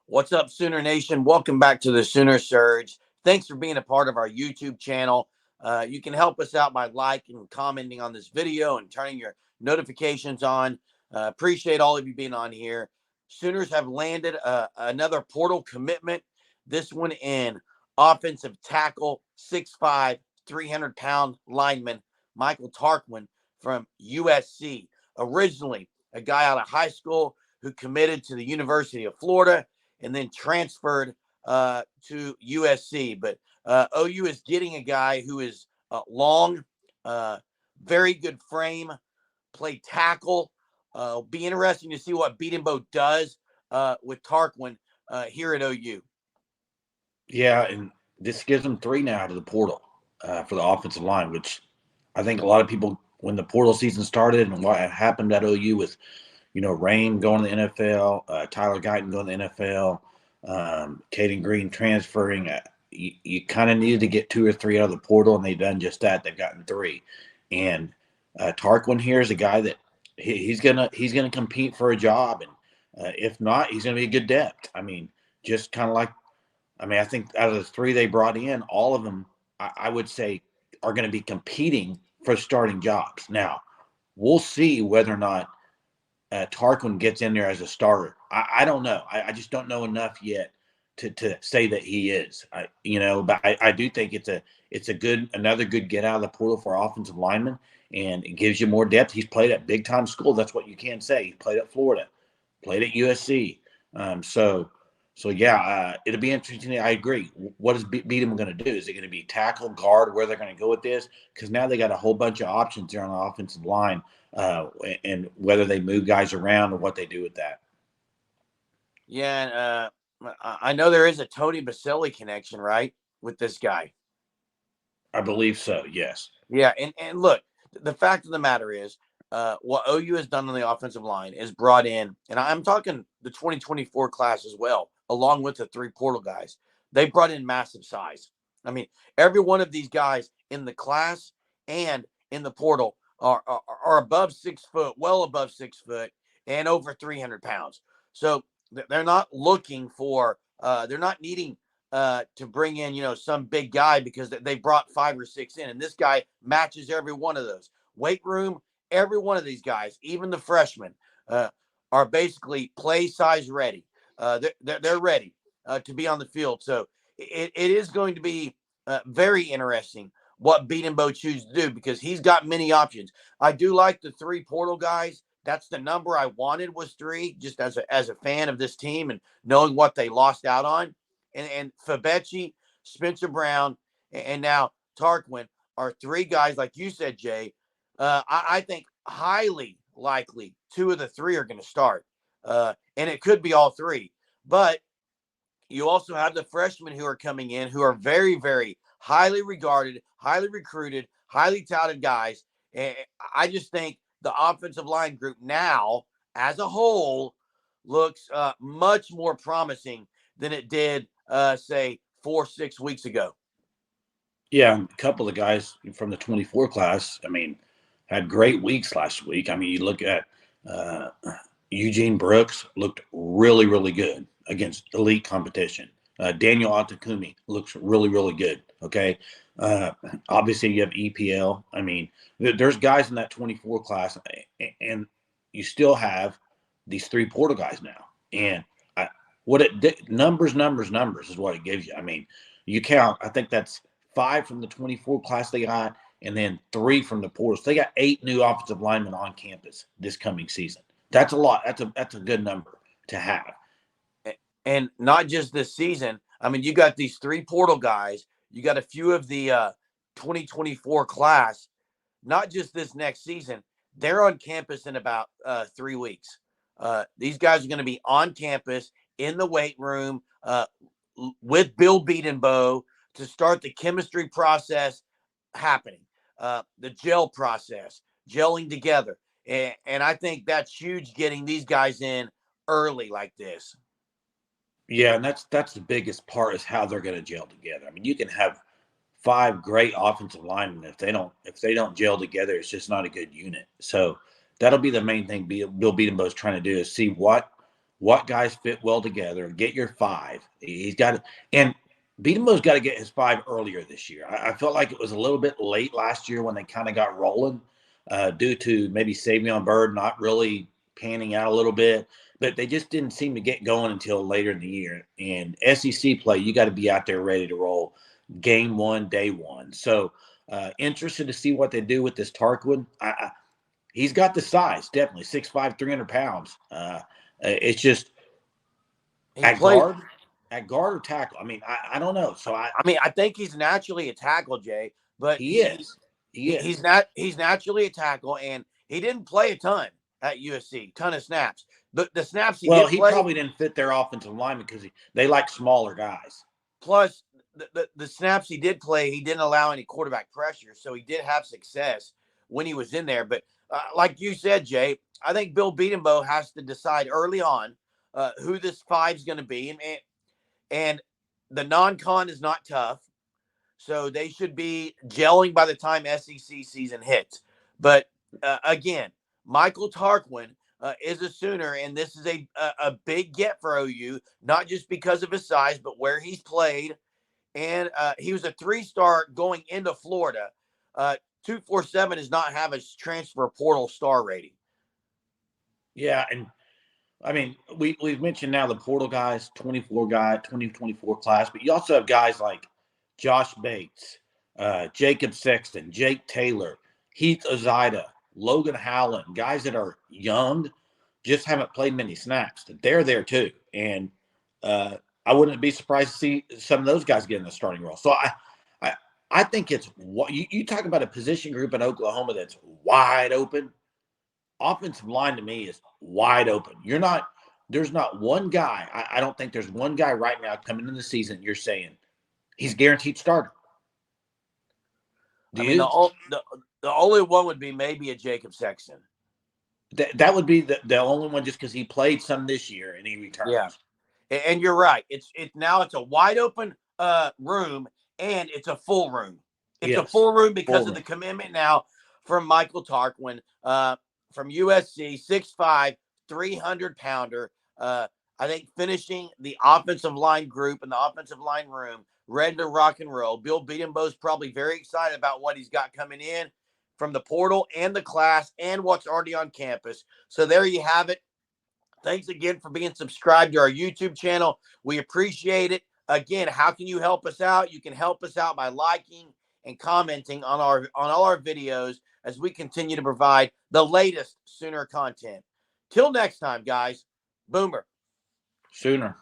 What's up, Sooner Nation? Welcome back to the Sooner Surge. Thanks for being a part of our YouTube channel. You can help us out by liking and commenting on this video and turning your notifications on. Appreciate all of you being on here. Sooners have landed another portal commitment. This one in offensive tackle, 6'5", 300-pound lineman Michael Tarquin from USC. Originally, a guy out of high school who committed to the University of Florida and then transferred to USC. But OU is getting a guy who is long, uh, very good frame, play tackle. Be interesting to see what Beatenbow does with Tarquin here at OU. Yeah, and this gives them three now to the portal for the offensive line, which I think a lot of people, when the portal season started and what happened at OU with, Rain going to the NFL, Tyler Guyton going to the NFL, Caden Green transferring, you kind of needed to get two or three out of the portal, and they've done just that. They've gotten three. And Tarquin here is a guy that he's gonna compete for a job, and if not, he's gonna be a good depth. I mean, just kind of like I think out of the three they brought in, all of them, I would say, are going to be competing for starting jobs. Now, we'll see whether or not Tarquin gets in there as a starter. I don't know. I just don't know enough yet to say that he is. But I do think it's a good another good get out of the portal for offensive linemen, and it gives you more depth. He's played at big time school. That's what you can say. He played at Florida, played at USC. So yeah, it'll be interesting. I agree. What is Beatham going to do? Is it going to be tackle, guard? Where they're going to go with this? Because now they got a whole bunch of options there on the offensive line, uh, and whether they move guys around or what they do with that. Yeah, and I know there is a Tony Baselli connection, right, with this guy. I believe so. Yes. Yeah, and look, the fact of the matter is, what OU has done on the offensive line is brought in, and I'm talking the 2024 class as well, along with the three portal guys. They brought in massive size. I mean, every one of these guys in the class and in the portal are above 6 foot, well above 6 foot, and over 300 pounds. So they're not looking for, they're not needing to bring in, some big guy because they brought 5 or 6 in. And this guy matches every one of those. Weight room, every one of these guys, even the freshmen, are basically play size ready. They're ready to be on the field. So it is going to be very interesting what Beatenbow chooses to do because he's got many options. I do like the three portal guys. That's the number I wanted was three, just as a fan of this team and knowing what they lost out on. And Fabechi, Spencer Brown, and now Tarquin are three guys, like you said, Jay. I think highly likely two of the three are going to start. And it could be all three. But you also have the freshmen who are coming in who are very, very highly regarded, highly recruited, highly touted guys. And I just think the offensive line group now, as a whole, looks much more promising than it did, say, 4 or 6 weeks ago. Yeah, a couple of guys from the 24 class. I mean, had great weeks last week. I mean, you look at uh, Eugene Brooks looked really, really good against elite competition. Daniel Atakumi looks really, really good. Okay. Uh, Obviously, you have EPL. I mean, there's guys in that 24 class, and you still have these three portal guys now. And what it numbers is what it gives you. I mean, you count. I think that's five from the 24 class they got, and then three from the portals. They got 8 new offensive linemen on campus this coming season. That's a lot. That's a good number to have. And not just this season. I mean, you got these three portal guys. You got a few of the 2024 class. Not just this next season. They're on campus in about 3 weeks. These guys are going to be on campus in the weight room with Bill Beatenbow to start the chemistry process happening, the gel process, gelling together. And I think that's huge getting these guys in early like this. Yeah, and that's the biggest part is how they're going to gel together. I mean, you can have five great offensive linemen if they don't gel together, it's just not a good unit. So that'll be the main thing Bill Beatenbow is trying to do is see what what guys fit well together, and get your five. He's got to, and Beatemo's got to get his five earlier this year. I felt like it was a little bit late last year when they kind of got rolling due to maybe Savion Byrd not really panning out a little bit, but they just didn't seem to get going until later in the year. And SEC play, you got to be out there ready to roll game one, day one. So interested to see what they do with this Tarquin. He's got the size, definitely 6'5", 300 pounds. It's just He at plays. guard, or tackle. I mean, I don't know. So I mean, I think he's naturally a tackle, Jay, but he is. He is. he's naturally a tackle, and he didn't play a ton at USC, ton of snaps. The snaps he Well, did he play, probably didn't fit their offensive line because they like smaller guys. plus the snaps he did play, he didn't allow any quarterback pressure, so he did have success when he was in there. But like you said, Jay, I think Bill Beatenbow has to decide early on who this five's going to be, and the non-con is not tough. So they should be gelling by the time SEC season hits. But again, Michael Tarquin is a Sooner, and this is a big get for OU, not just because of his size, but where he's played. And he was a 3-star going into Florida. 247 does not have a transfer portal star rating. Yeah, and I mean, we've mentioned now the portal guys, 2024 class, but you also have guys like Josh Bates, Jacob Sexton, Jake Taylor, Heath Ozida, Logan Howland, guys that are young, just haven't played many snaps. They're there too, and I wouldn't be surprised to see some of those guys get in the starting role. So I, I think it's what you talk about a position group in Oklahoma that's wide open. Offensive line to me is wide open. There's not one guy. I don't think there's one guy right now coming into the season you're saying he's guaranteed starter. Do I mean, you? the only one would be maybe a Jacob Sexton. That would be the only one just because he played some this year and he Yeah. returns. And you're right. It's now it's a wide open room, and it's a full room. It's a Yes. full room because Full of the room. commitment now from Michael Tarquin from USC, 6'5", 300-pounder. I think finishing the offensive line group and the offensive line room ready to rock and roll. Bill Beatenbow's probably very excited about what he's got coming in from the portal and the class and what's already on campus. So there you have it. Thanks again for being subscribed to our YouTube channel. We appreciate it. Again, how can you help us out? You can help us out by liking and commenting on all our videos as we continue to provide the latest Sooner content. Till next time, guys. Boomer. Sooner.